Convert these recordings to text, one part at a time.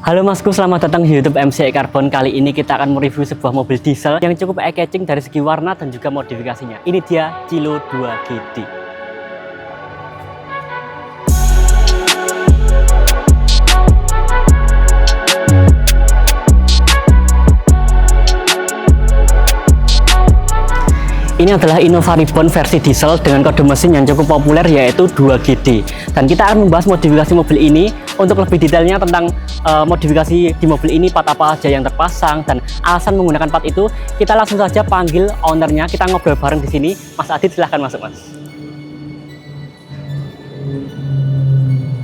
Halo Masku, selamat datang di YouTube MCI Carbon. Kali ini kita akan mereview sebuah mobil diesel yang cukup eye-catching dari segi warna dan juga modifikasinya. Ini dia Cilo 2 GD. Ini adalah Innova Reborn versi diesel dengan kode mesin yang cukup populer yaitu 2GD. Dan kita akan membahas modifikasi mobil ini untuk lebih detailnya tentang modifikasi di mobil ini, part apa aja yang terpasang dan alasan menggunakan part itu. Kita langsung saja panggil ownernya, kita ngobrol bareng di sini. Mas Adit, silahkan masuk Mas.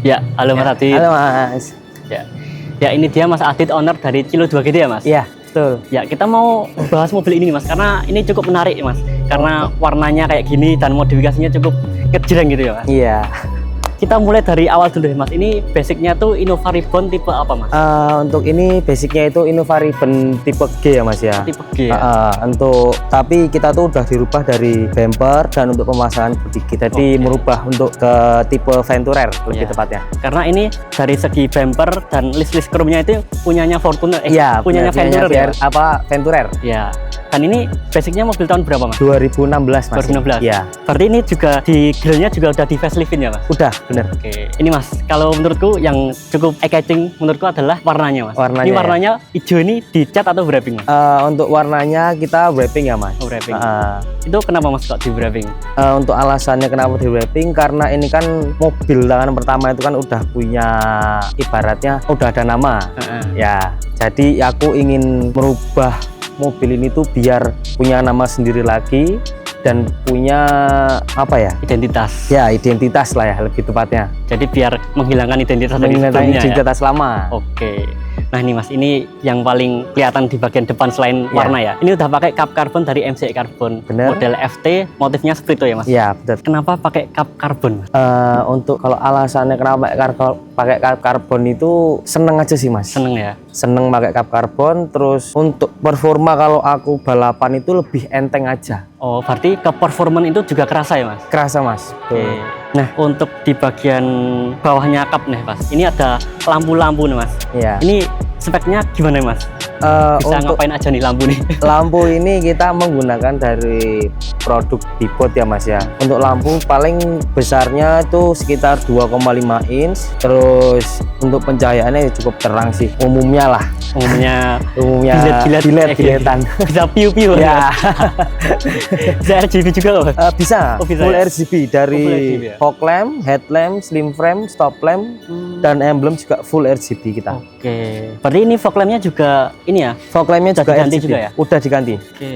Ya, halo Mas Adit. Halo Mas. Ya ini dia Mas Adit, owner dari Cilo 2GD ya Mas? Iya, betul. Ya, kita mau bahas mobil ini Mas, karena ini cukup menarik Mas. Karena warnanya kayak gini dan modifikasinya cukup kejreng gitu ya Mas. Iya. Kita mulai dari awal dulu ya Mas. Ini basicnya tuh Innova Reborn tipe apa Mas? Untuk ini basicnya itu Innova Reborn tipe G ya Mas ya. Tipe G ya? Tapi kita tuh udah dirubah dari bumper dan untuk pemasangan bodi. Jadi merubah untuk ke tipe Venturer lebih tepatnya. Karena ini dari segi bumper dan list chrome-nya itu punyanya Fortuner, punyanya Venturer ya? Venturer. Ya. Dan ini basicnya mobil tahun berapa Mas? 2016 Mas. 2016. Iya. Berarti ini juga di grillnya juga udah di faceliftin ya Mas? Udah, bener. Oke. Ini Mas, kalau menurutku yang cukup eye-catching menurutku adalah warnanya Mas. Ini warnanya hijau ini dicat atau wrapping Mas? Untuk warnanya kita wrapping ya Mas. Oh, wrapping. Itu kenapa Mas kok di wrapping? Untuk alasannya kenapa di wrapping, karena ini kan mobil tangan pertama itu kan udah punya, ibaratnya udah ada nama. Ya, jadi aku ingin merubah mobil ini tuh biar punya nama sendiri lagi dan punya apa ya, identitas lah ya lebih tepatnya. Jadi biar menghilangkan identitas lama. Oke. Nah ini Mas, ini yang paling kelihatan di bagian depan selain warna ya. Ini udah pakai cup carbon dari MCI Carbon. Bener. Model FT, motifnya seperti itu ya Mas? Iya, betul. Kenapa pakai cup carbon? Untuk kalau alasannya kenapa pakai cup carbon itu seneng aja sih Mas. Seneng ya? Seneng pakai cup carbon. Terus untuk performa kalau aku balapan itu lebih enteng aja. Oh, berarti ke performance itu juga kerasa ya Mas? Kerasa Mas. Oke. Nah, untuk di bagian bawahnya cup nih Mas, ini ada lampu-lampu nih Mas. Iya. Ini speknya gimana Mas? Bisa ngapain aja nih lampu nih? Lampu ini kita menggunakan dari produk Dipot ya Mas ya. Untuk lampu paling besarnya itu sekitar 2,5 inch. Terus untuk pencahayaannya cukup terang sih. Umumnya dilihat-dilihat. Bisa piu-piu ya. Bisa RGB juga loh Mas? Bisa. Full ya? RGB dari fog lamp, headlamp, slim frame, stop lamp, dan emblem juga full RGB kita. Oke. Berarti ini fog lampnya juga ini ya? Fog lampnya juga diganti RGB. juga ya? Udah diganti. Oke.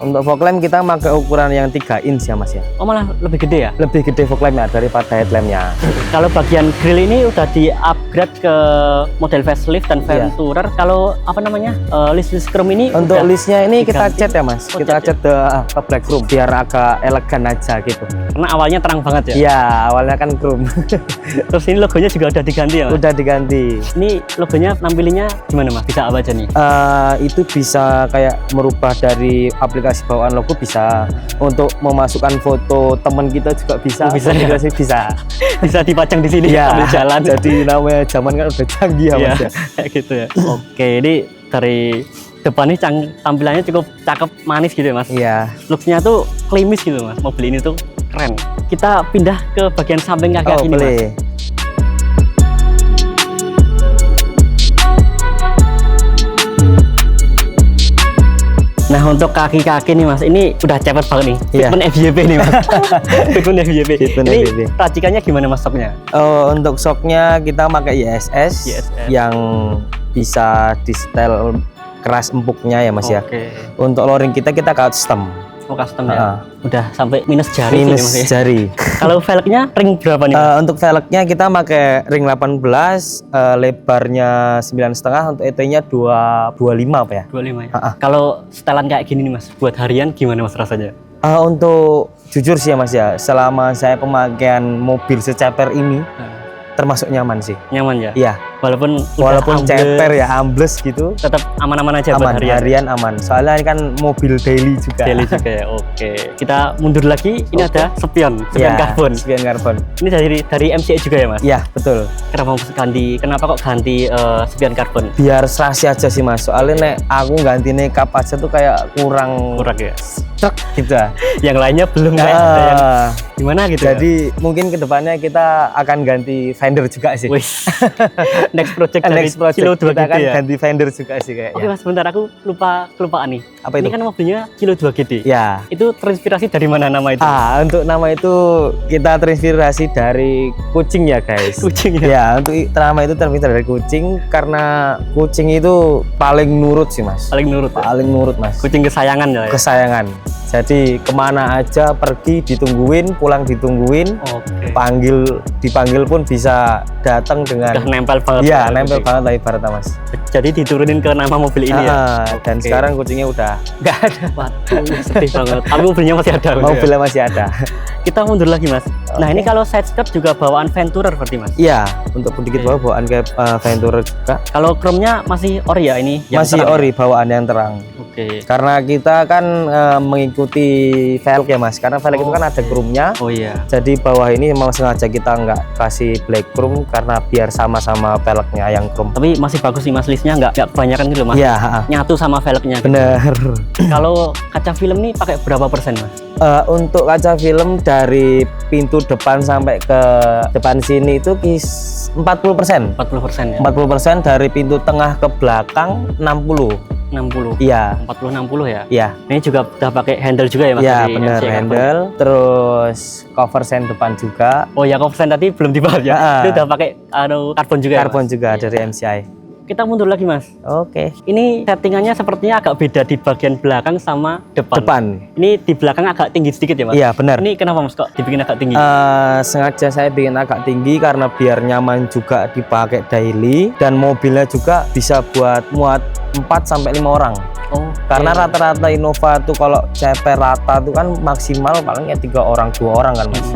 Untuk fog lamp kita pakai ukuran yang 3 inch ya Mas ya. Oh malah lebih gede ya? Lebih gede fog lampnya daripada headlampnya. Kalau bagian grill ini udah di-upgrade ke model facelift dan Venturer. Kalau apa namanya, list chrome ini untuk listnya ini diganti. Kita cat ya Mas. Kita cat ke black chrome biar agak elegan aja gitu. Karena awalnya terang banget ya? Iya, awalnya kan chrome. Terus ini logonya juga udah diganti ya Mas? Udah diganti. Ini logonya nampilinnya gimana Mas? Bisa apa aja nih? Itu bisa kayak merubah dari aplikasi bawaan logo, bisa untuk memasukkan foto teman kita juga bisa. Bisa dipajang di sini sambil jalan. Jadi namanya zaman kan udah canggih ya Mas ya. Kayak gitu ya. Oke, ini dari depan ini tampilannya cukup cakep, manis gitu ya Mas. Iya. Looks-nya tuh klimis gitu Mas. Mobil ini tuh keren. Kita pindah ke bagian samping kaki ini Mas. Nah untuk kaki-kaki nih Mas, ini udah cepet banget nih. Fitment FYP nih Mas. Fitment FYP. Ini racikannya gimana Mas soknya? Untuk soknya kita pakai ISS yang bisa di setel keras empuknya ya Mas ya. Untuk loring kita custom. Oh custom ya? Udah sampai minus jari minus sih, Mas, jari. Kalau velgnya ring berapa nih Mas? Untuk velgnya kita pakai ring 18, lebarnya 9,5, untuk ET-nya 25 apa ya? 25 ya? Kalau setelan kayak gini nih Mas, buat harian gimana Mas rasanya? Untuk jujur sih ya Mas ya, selama saya pemakaian mobil seceper ini termasuk nyaman sih. Nyaman ya? Iya. Walaupun ceper ya, ambles gitu, tetap aman-aman aja buat aman, harian. harian aman. Soalnya ini kan mobil daily juga. Daily juga ya. Oke. Kita mundur lagi. Ini ada spion Ya, karbon. spion karbon. Ini dari MCI juga ya, Mas? Ya, betul. Kenapa kok ganti spion karbon? Biar serasi aja sih Mas. Soalnya nek aku ganti kap aja tuh kayak kurang Ya. cek gitu. Yang lainnya belum kayak ada yang gimana gitu. Jadi mungkin kedepannya kita akan ganti fender juga sih. Wih. Next project dari Next project Kilo 2 kita akan GD ya. ganti fender juga sih kayaknya. Oke Mas, bentar aku kelupaan nih. Apa itu? Ini kan mobilnya Kilo 2 GD. Ya. Itu terinspirasi dari mana nama itu? Untuk nama itu kita terinspirasi dari kucing ya guys. Kucing ya. Ya, untuk nama itu terinspirasi dari kucing karena kucing itu paling nurut sih Mas. Paling nurut. Ya? Paling nurut Mas. Kucing kesayangan ya. Kesayangan. Jadi kemana aja pergi ditungguin, pulang ditungguin, Oke. dipanggil pun bisa datang dengan. Udah nempel banget. Iya, nempel banget lah ibaratnya Mas. Jadi diturunin ke nama mobil ini ya. Dan Oke. sekarang kucingnya udah nggak ada. Waduh, sedih banget. Tapi mobilnya masih ada. Mobilnya masih ada. Kita mundur lagi Mas. Nah ini kalau side skirt juga bawaan Venturer berarti Mas. Iya, untuk sedikit bawaan kayak Venturer juga. Kalau chrome-nya masih ori ya ini? Masih terang, ori, bawaan yang terang. Oke. Karena kita kan mengikuti velg ya Mas. Karena velg itu kan ada chrome-nya. Oh iya. Jadi bawah ini memang sengaja kita nggak kasih black chrome karena biar sama-sama velgnya yang chrome. Tapi masih bagus sih Mas, listnya nggak kebanyakan gitu Mas. Iya. Nyatu sama velgnya. Gitu. Bener. Kalau kaca film nih pakai berapa persen Mas? Untuk kaca film dari pintu depan sampai ke depan sini itu 40%. 40% ya. 40% dari pintu tengah ke belakang 60. 60. Iya. 40-60 ya. Iya. Ini juga udah pakai handle juga ya Mas? Iya dari bener, MCI Carbon? handle. Terus cover sen depan juga. Oh ya, cover sen tadi belum dibahas ya. Itu udah pakai karbon juga. Karbon ya, juga Mas? dari MCI. Kita mundur lagi Mas. Oke. Ini settingannya sepertinya agak beda di bagian belakang sama depan. Depan. Ini di belakang agak tinggi sedikit ya Mas? Iya benar. Ini kenapa Mas kok dibikin agak tinggi? Sengaja saya bikin agak tinggi karena biar nyaman juga dipakai daily dan mobilnya juga bisa buat muat 4 sampai 5 orang. Oh, Karena rata-rata Innova tuh kalau ceper rata tuh kan maksimal paling ya 3 orang 2 orang kan Mas.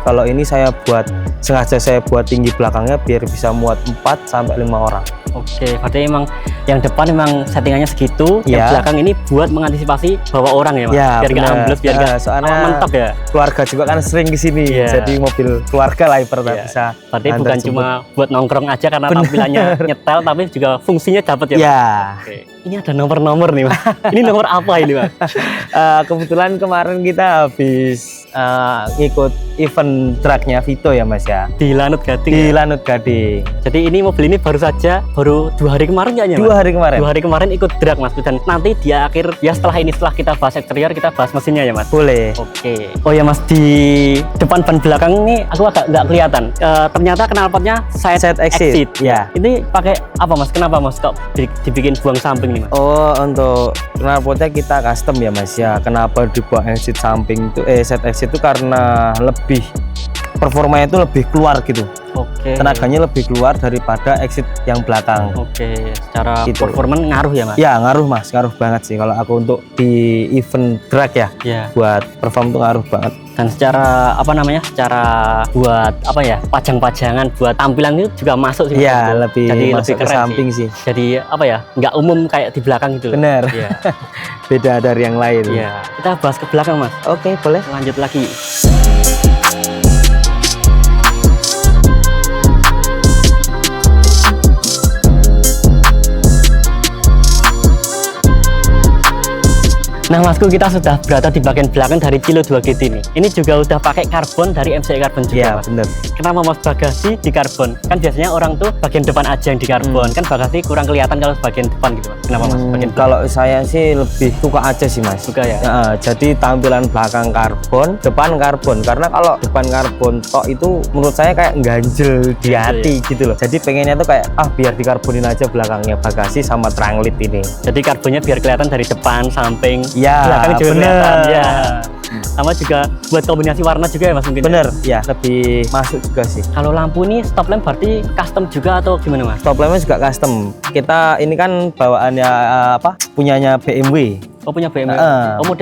Kalau ini sengaja saya buat tinggi belakangnya biar bisa muat 4 sampai 5 orang. Oke, berarti emang yang depan memang settingannya segitu, yang Iya. belakang ini buat mengantisipasi bawa orang ya Mas? Ya, biar nggak benar. ambles, biar nggak soalnya mentok ya. Keluarga juga kan sering ke sini. Iya. Jadi mobil keluarga lah ibaratnya Iya. bisa. Berarti antar bukan jemput. cuma buat nongkrong aja karena tampilannya nyetel, tapi juga fungsinya dapat ya Mas? Ya. Oke. Ini ada nomor-nomor nih Mas. Ini nomor apa ini Mas? Kebetulan kemarin kita habis ngikut event truknya Vito ya Mas ya. Di Lanut Gading Di ya? Lanut Gading. Jadi ini mobil ini baru 2 hari kemarin kayaknya Mas? 2 hari kemarin. 2 hari kemarin ikut drag Mas, dan nanti di akhir ya setelah kita bahas eksterior, kita bahas mesinnya ya Mas. Boleh. Oke. Oh ya Mas, di depan ban belakang ini aku agak nggak kelihatan. Ternyata knalpotnya side exit. Ya. Ini pakai apa Mas? Kenapa Mas kok dibikin buang samping nih Mas? Oh, untuk knalpotnya kita custom ya Mas ya. Kenapa dibuat exit samping itu side exit itu karena lebih performanya itu lebih keluar gitu. Oke. Tenaganya lebih keluar daripada exit yang belakang. Oke, secara Gitu. performance ngaruh ya Mas? Ya ngaruh Mas, ngaruh banget sih kalau aku untuk di event drag ya. Iya. Buat perform tuh ngaruh banget. Dan secara secara buat pajang-pajangan buat tampilan itu juga masuk sih Mas. Iya, lebih Jadi masuk lebih ke keren samping sih. Jadi nggak umum kayak di belakang gitu. Bener. Iya. Beda dari yang lain. Iya. Kita bahas ke belakang Mas. Oke, boleh. Lanjut lagi. Nah Masku, kita sudah berada di bagian belakang dari Kilo 2 GT ini. Ini juga udah pakai karbon dari MCI Carbon juga Iya, Mas. bener. Kenapa Mas bagasi di karbon? Kan biasanya orang tuh bagian depan aja yang di karbon. Kan bagasi kurang kelihatan kalau bagian depan gitu Mas. Kenapa Mas? Bagian depan? Kalau saya sih lebih suka aja sih Mas. Suka ya? Jadi tampilan belakang karbon, depan karbon. Karena kalau depan karbon tok itu menurut saya kayak ganjel di hati gitu loh. Jadi pengennya tuh kayak biar dikarbonin aja belakangnya bagasi sama tranglit ini. Jadi karbonnya biar kelihatan dari depan, samping, Ya, belakang juga bener. kelihatan. Ya. Sama juga buat kombinasi warna juga ya Mas mungkin. Bener, ya lebih masuk juga sih. Kalau lampu ini stop lamp berarti custom juga atau gimana Mas? Top lampnya juga custom. Kita ini kan bawaannya punyanya BMW. Oh punya BMW.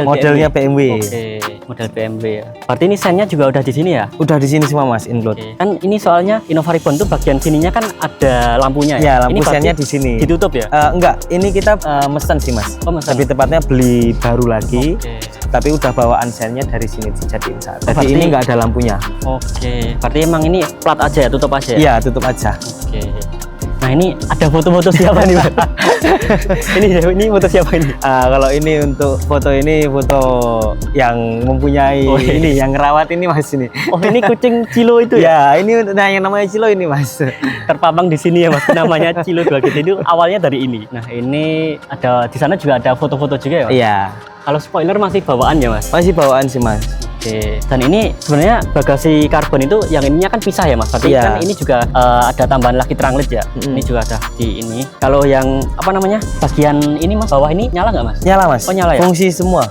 Modelnya BMW. Oke. Model BMW ya. Berarti ini sennya juga udah di sini ya? Udah di sini semua Mas, include. Oke. Kan ini soalnya Innova Reborn tuh bagian sininya kan ada lampunya ya? Ya, lampu ini sennya di sini. Ditutup ya? Enggak, ini kita mesen sih Mas. Oh, mesen. Lebih tepatnya beli baru lagi. Oke. Tapi udah bawaan sennya dari sini dijadiin saat. Oh, Jadi berarti- ini nggak ada lampunya. Oke. Berarti emang ini plat aja ya, tutup aja ya? Iya, tutup aja. Oke. Nah ini ada foto-foto siapa nih Mas? ini foto siapa ini? Kalau ini untuk foto ini foto yang mempunyai Oh, iya. ini yang ngerawat ini Mas ini. Oh ini kucing Cilo itu ya? Ya, ini nah yang namanya Cilo ini Mas. Terpampang di sini ya Mas, namanya Cilo 2 GT itu awalnya dari ini. Nah ini ada di sana juga ada foto-foto juga ya Mas? Iya, Kalau spoiler masih bawaan ya Mas? masih bawaan sih Mas. Oke. Dan ini sebenarnya bagasi karbon itu yang ininya kan pisah ya Mas. Berarti Iya. kan ini juga ada tambahan lagi terang LED ya. Ini juga ada di ini. Kalau yang apa namanya bagian ini Mas bawah ini nyala nggak Mas? Nyala Mas. Oh, nyala ya? Fungsi semua.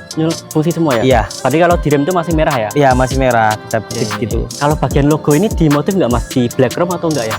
Fungsi semua ya? Iya. Berarti kalau di rem itu masih merah ya? Iya, masih merah, kita Oke. gitu. Kalau bagian logo ini dimodif nggak Mas di black chrome atau enggak ya?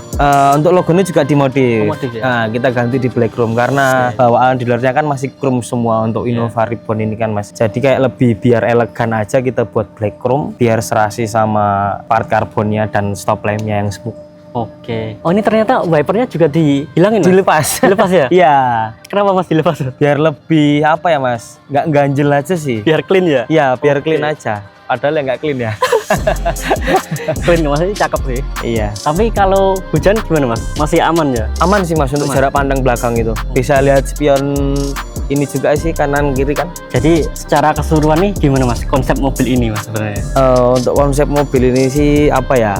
Untuk logonya juga dimodif. Oh, modif ya? Nah, kita ganti di black chrome karena bawaan dealernya kan masih chrome semua untuk Innova Reborn ini kan Mas. Jadi kayak lebih biar elegan aja kita buat black chrome, biar serasi sama part karbonnya dan stop lampnya yang smooth. Oke. Oh ini ternyata wipernya juga dihilangin Mas? Dilepas. Dilepas ya? Iya. Kenapa Mas dilepas? Biar lebih apa ya Mas? Nggak ganjel aja sih. Biar clean ya? Iya, biar Oke. clean aja. Padahal ya nggak clean ya. Clean nggak Mas? Ini cakep sih. Iya. Tapi kalau hujan gimana Mas? Masih aman ya? Aman sih Mas untuk Aman. jarak pandang belakang itu. Bisa lihat spion ini juga sih kanan kiri kan. Jadi secara keseluruhan nih gimana Mas konsep mobil ini Mas sebenarnya? Untuk konsep mobil ini sih apa ya?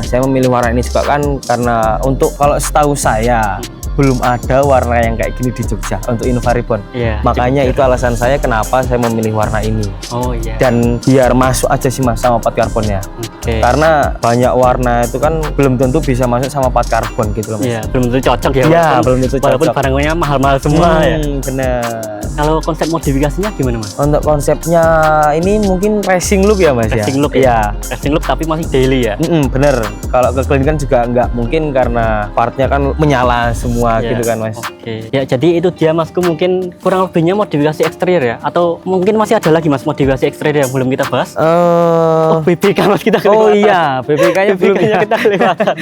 Saya memilih warna ini juga kan karena untuk kalau setahu saya belum ada warna yang kayak gini di Jogja untuk Innova Reborn. Iya. Makanya itu alasan saya kenapa saya memilih warna ini. Oh iya. Dan biar masuk aja sih Mas sama part karbonnya. Oke. Karena banyak warna itu kan belum tentu bisa masuk sama part karbon gitu loh Mas. Iya, belum tentu cocok ya. Iya, walaupun- belum tentu Walaupun cocok. barangnya mahal-mahal semua ya. Bener. Kalau konsep modifikasinya gimana Mas? Untuk konsepnya ini mungkin racing look ya Mas Racing ya? look Iya. Racing look tapi masih daily ya. Bener. Kalau ke clean kan juga nggak mungkin karena partnya kan menyala semua Iya. gitu kan Mas. Oke. Ya jadi itu dia Masku mungkin kurang lebihnya modifikasi eksterior ya. Atau mungkin masih ada lagi Mas modifikasi eksterior yang belum kita bahas. Oh BBK Mas kita Oh kelewatan. iya, BBK-nya belum BBK-nya ya. kita kelewatan.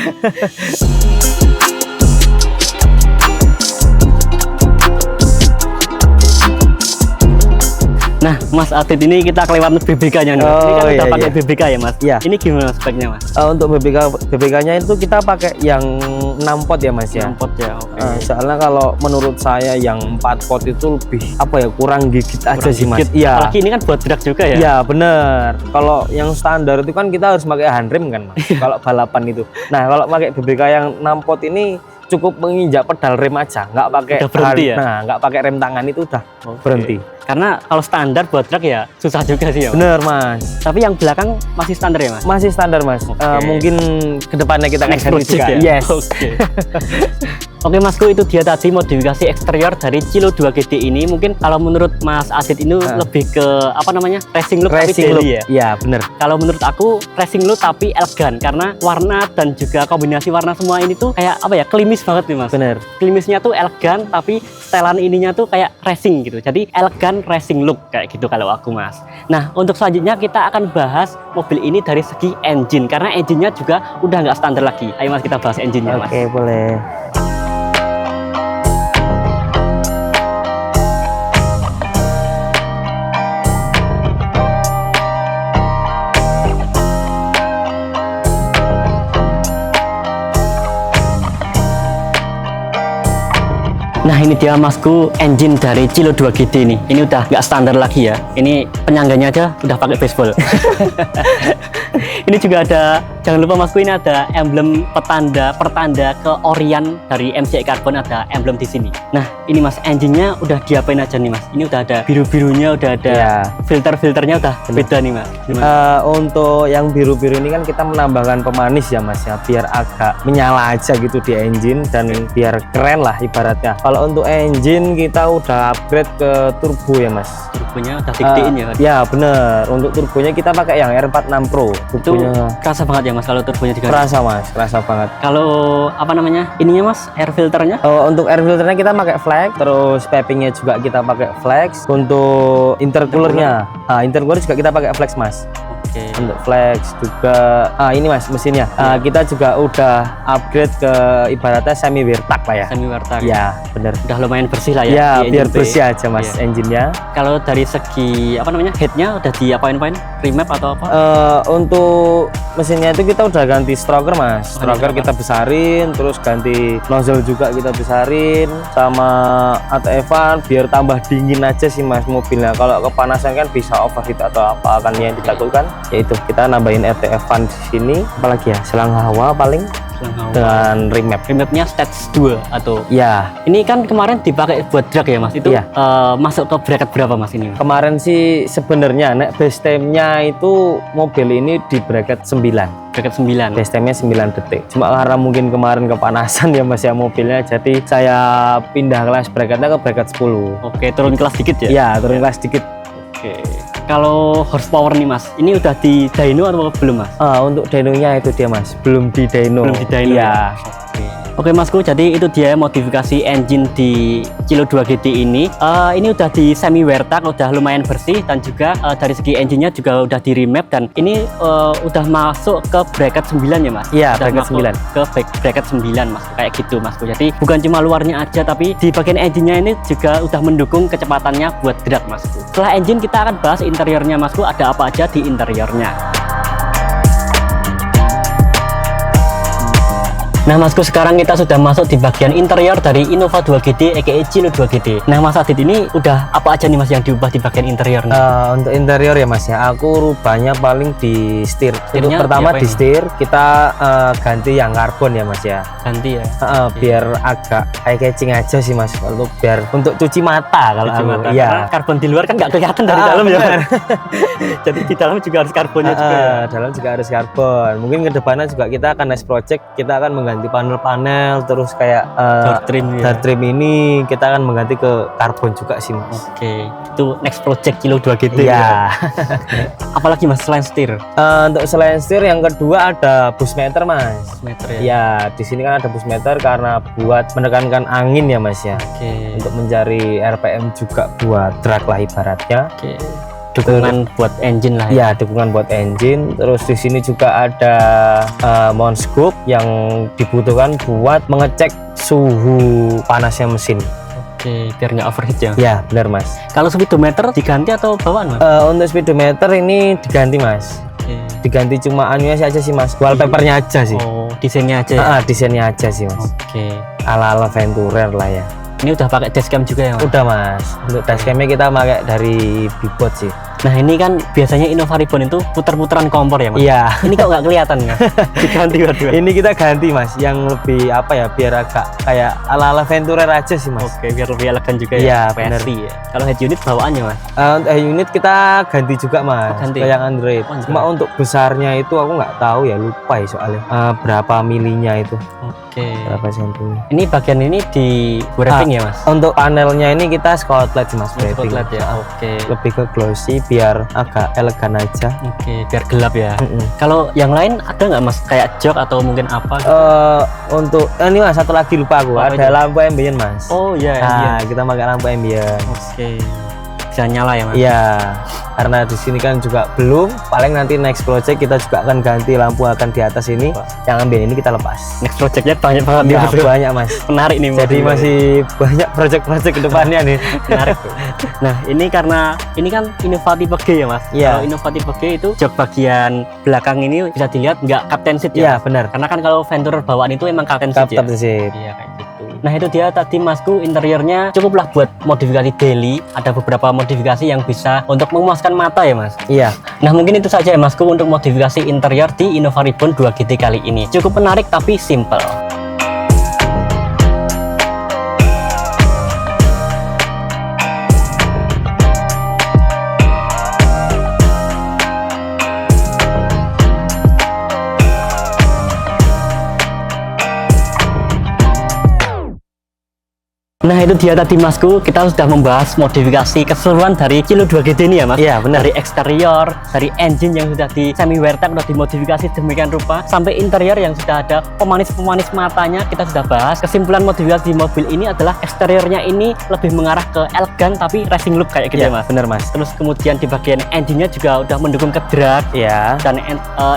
Nah, Mas Adit ini kita kelewatan BBK-nya nih. Mas. Ini kan Oh, udah iya, pakai iya. BBK ya, Mas? Iya. Ini gimana speknya, Mas? Untuk BBK-nya itu kita pakai yang 6 pot ya Mas ya. Lampot ya, oke. Soalnya kalau menurut saya yang 4 pot itu lebih apa ya kurang gigit aja sih Mas. Dikit. Iya. Apalagi ini kan buat drag juga ya? Iya bener. Kalau yang standar itu kan kita harus pakai handrem kan Mas. Kalau balapan itu. Nah kalau pakai BBK yang 6 pot ini cukup menginjak pedal rem aja, nggak pakai Udah berhenti ya? Nah nggak pakai rem tangan itu udah Oke. berhenti. Karena kalau standar buat drag ya susah juga sih ya, Mas? Bener Mas. Tapi yang belakang masih standar ya, Mas? Masih standar Mas. Oke. Mungkin kedepannya kita Next akan ganti project juga. ya? Yes. Oke. Oke Masku, itu dia tadi modifikasi eksterior dari Cilo 2 GT ini. Mungkin kalau menurut Mas Adit ini lebih ke apa namanya, racing look tapi Racing look daily ya. Iya bener. Kalau menurut aku racing look tapi elegan karena warna dan juga kombinasi warna semua ini tuh kayak apa ya, klimis banget nih Mas. Bener. Klimisnya tuh elegan tapi setelan ininya tuh kayak racing gitu. Jadi elegan racing look kayak gitu kalau aku Mas. Nah untuk selanjutnya kita akan bahas mobil ini dari segi engine karena engine-nya juga udah nggak standar lagi. Ayo Mas kita bahas engine-nya Mas. Oke boleh. Nah ini dia Masku engine dari Cilo 2 GT ini. Ini udah nggak standar lagi ya. Ini penyangganya aja udah pakai baseball. Ini juga ada, jangan lupa Masku, ini ada emblem pertanda keorian dari MCI Carbon, ada emblem di sini. Nah ini Mas, engine-nya udah diapain aja nih Mas? Ini udah ada biru-birunya, udah ada Iya. filter-filternya udah beda nih Mas. Gimana? Untuk yang biru-biru ini kan kita menambahkan pemanis ya Mas ya, biar agak menyala aja gitu di engine dan biar keren lah ibaratnya. Kalau untuk engine kita udah upgrade ke turbo ya Mas. Turbonya udah digdein ya Mas? Ya bener. Untuk turbonya kita pakai yang R46 Pro. Itu Turbonya kerasa banget ya Mas kalau turbonya diganti? Kerasa Mas, kerasa banget. Kalau apa namanya ininya Mas, air filternya? Untuk air filternya kita pakai flex, terus pipingnya juga kita pakai flex. Untuk intercoolernya, intercooler juga kita pakai flex Mas. Oke. Untuk flex juga, ini Mas mesinnya. Kita juga udah upgrade ke ibaratnya semi wear-tak lah ya. Semi wear-tak. Ya, bener. Udah lumayan bersih lah ya. Ya, di biar engine bersih aja Mas engine-nya. Kalau dari segi apa namanya headnya udah diapain-apain? Remap atau apa? Untuk mesinnya itu kita udah ganti stroker Mas. Stroker kita besarin, terus ganti nozzle juga kita besarin, sama ATF-an biar tambah dingin aja sih Mas mobilnya. Kalau kepanasan kan bisa overheat atau apa kan yang ditakutkan. Yaitu kita nambahin RTF-an di sini. Apalagi ya, selang hawa paling dengan remap. Remapnya stage 2 atau ya. Ini kan kemarin dipakai buat drag ya Mas. Itu Iya. Masuk ke bracket berapa Mas ini? Kemarin sih sebenarnya base time-nya itu mobil ini di bracket 9. Bracket 9. Base time-nya 9 detik. Cuma karena mungkin kemarin kepanasan ya Mas ya mobilnya, jadi saya pindah kelas bracketnya ke bracket 10. Oke, turun kelas dikit ya? Ya, turun kelas dikit. Oke. Kalau horsepower nih Mas, ini udah di dyno atau belum Mas? Untuk dynonya itu dia Mas, belum di dyno. Belum di dyno. Iya. Oke Masku, jadi itu dia modifikasi engine di Kilo 2 GT ini. Ini udah di semi wear tak, udah lumayan bersih, dan juga dari segi engine-nya juga udah di remap, dan ini udah masuk ke bracket 9 ya Mas? Iya, udah bracket 9. Ke bracket 9 Mas, kayak gitu Masku. Jadi bukan cuma luarnya aja, tapi di bagian engine-nya ini juga udah mendukung kecepatannya buat drag Masku. Setelah engine kita akan bahas interiornya Masku, ada apa aja di interiornya. Nah Masku, sekarang kita sudah masuk di bagian interior dari Innova 2 GT aka Kilo 2 GT. Nah Mas Adit, ini udah apa aja nih Mas yang diubah di bagian interior nih? Untuk interior ya Mas ya, aku rubahnya paling di setir. Untuk Setirnya pertama diapain? di setir kita ganti yang karbon ya Mas ya. Ganti ya? Biar agak eye catching aja sih Mas, untuk biar untuk cuci mata kalau Cuci aku. mata, Iya. karena karbon di luar kan nggak kelihatan dari dalam ya. Jadi di dalam juga harus karbonnya juga ya? Dalam juga harus karbon. Mungkin kedepannya juga kita akan next project, kita akan mengganti panel-panel, terus kayak door trim ini kita akan mengganti ke karbon juga sih Mas. Oke, itu next project Kilo 2 GT Iya. ya. Apalagi Mas selain setir? Untuk selain setir yang kedua ada bus meter Mas. Meter ya? Ya, di sini kan ada bus meter karena buat menekankan angin ya Mas ya. Oke. Untuk mencari RPM juga buat drag lah ibaratnya. Oke. Dukungan buat engine lah ya? Ya, dukungan buat engine. Terus di sini juga ada mount scoop yang dibutuhkan buat mengecek suhu panasnya mesin. Oke, biar nggak overheat ya? Ya, benar Mas. Kalau speedometer diganti atau bawaan Mas? Untuk speedometer ini diganti Mas. Oke. Diganti cuma anunya aja sih Mas, wallpapernya aja sih. Oh, desainnya aja ya? Desainnya aja sih Mas. Oke. Ala-ala Venturer lah ya. Ini udah pakai dashcam juga ya Mas? Udah Mas. Untuk dashcamnya kita pakai dari Bibot sih. Nah ini kan biasanya Innova Reborn itu puter-puteran kompor ya Mas? Iya. Ini kok nggak kelihatan ya? Diganti berdua. Ini kita ganti Mas, yang lebih apa ya, biar agak kayak ala-ala Venturer aja sih Mas. Oke, biar lebih elegan juga Iya, ya? bener. Versi ya? Kalau head unit bawaannya Mas? Untuk unit kita ganti juga Mas, ganti? ke yang Android. Oh, Android. Cuma untuk besarnya itu aku nggak tahu ya, lupa ya soalnya. Berapa milinya itu, Oke. berapa sentinya. Ini bagian ini di wrapping ya Mas? Untuk panelnya ini kita Scotland sih Mas, wrapping. Spotlight ya? Oke. Lebih ke glossy biar agak elegan aja. Oke, biar gelap ya. Mm-mm. Kalau yang lain ada nggak Mas? Kayak jok atau mungkin apa? Gitu? Untuk ini Mas, satu lagi lupa aku, Apa ada itu? lampu ambient Mas. Oh iya, Nah, kita pakai lampu ambient. Oke. Bisa nyala ya Mas? Iya, karena di sini kan juga belum. Paling nanti next project kita juga akan ganti lampu akan di atas ini. Yang ambient ini kita lepas. Next projectnya banyak banget nih Ya, Mas. banyak Mas. Menarik nih. Jadi mobilnya. masih banyak project-project ke depannya nih. Menarik tuh. Nah ini karena ini kan Innova tipe G ya Mas? Iya. Kalau Innova tipe G itu jok bagian belakang ini bisa dilihat nggak captain seat Iya, ya? benar. Karena kan kalau Venturer bawaan itu emang captain seat ya? Captain seat. Iya kayak gitu. Nah itu dia tadi Masku, interiornya cukuplah buat modifikasi daily. Ada beberapa modifikasi yang bisa untuk memuaskan mata ya Mas. Iya. Nah mungkin itu saja ya Masku untuk modifikasi interior di Innova Reborn 2 GT kali ini. Cukup menarik tapi simple. Nah itu dia tadi Masku, kita sudah membahas modifikasi keseluruhan dari Kilo 2GD ini ya Mas. Iya benar. Dari eksterior, dari engine yang sudah di semi wear tech, sudah dimodifikasi demikian rupa, sampai interior yang sudah ada pemanis matanya kita sudah bahas. Kesimpulan modifikasi mobil ini adalah eksteriornya ini lebih mengarah ke elegan tapi racing look kayak gitu ya Mas. Benar Mas. Terus kemudian di bagian engine-nya juga udah mendukung ke drag. Iya. Dan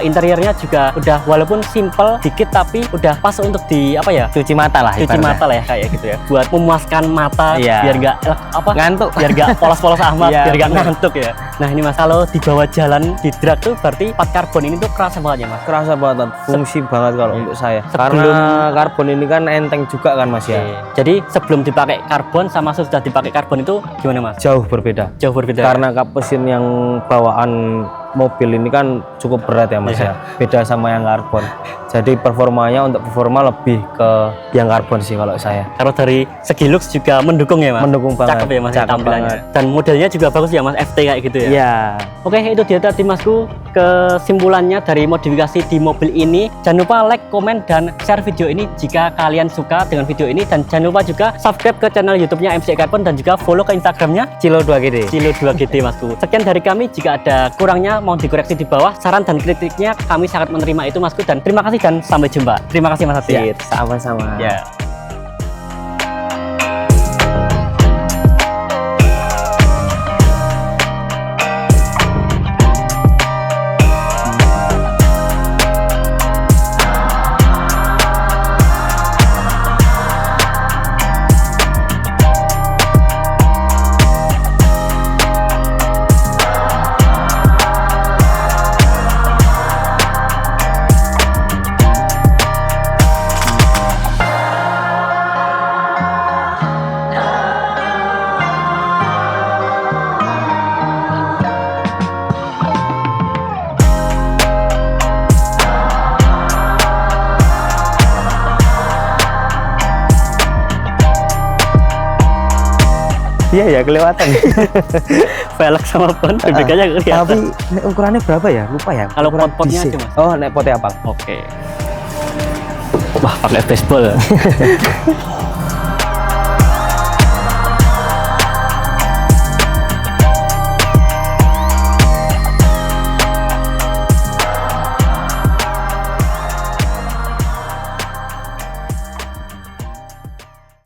interiornya juga udah walaupun simple dikit tapi udah pas untuk di apa ya? Cuci mata lah. Cuci mata lah ya kayak gitu ya. Buat memuaskan mata biar nggak ngantuk. Biar nggak polos-polos amat, biar nggak bener. ngantuk ya. Nah ini Mas, kalau dibawa jalan di drag tuh berarti part karbon ini tuh kerasa banget ya Mas. Kerasa banget, fungsi banget kalau untuk saya. Sebelum Karena karbon ini kan enteng juga kan Mas ya. Jadi sebelum dipakai karbon sama sudah dipakai karbon itu gimana Mas? Jauh berbeda. Jauh berbeda. Karena kap mesin yang bawaan mobil ini kan cukup berat ya Mas ya. Beda sama yang karbon. Jadi performanya untuk performa lebih ke yang karbon sih kalau saya. Kalau dari segi looks juga mendukung ya Mas. Mendukung banget. Cakep ya Mas Cakep tampilannya. banget. Dan modelnya juga bagus ya Mas, FT kayak gitu ya. Iya. Oke, itu dia tadi Masku kesimpulannya dari modifikasi di mobil ini. Jangan lupa like, komen, dan share video ini jika kalian suka dengan video ini. Dan jangan lupa juga subscribe ke channel YouTube-nya MC Carbon dan juga follow ke Instagramnya Kilo 2GD. Kilo 2GD Masku. Sekian dari kami. Jika ada kurangnya mohon dikoreksi di bawah. Saran dan kritiknya kami sangat menerima itu Masku. Dan terima kasih dan sampai jumpa. Terima kasih Mas Adit. Sama-sama. Ya. Iya ya kelewatan. Velg sama ban berbedanya kelihatan. Tapi ukurannya berapa ya? Lupa ya. Kalau Ukuran pot-potnya DC. aja, Mas. Oh, nek potnya apa? Oke. Wah, pakai baseball.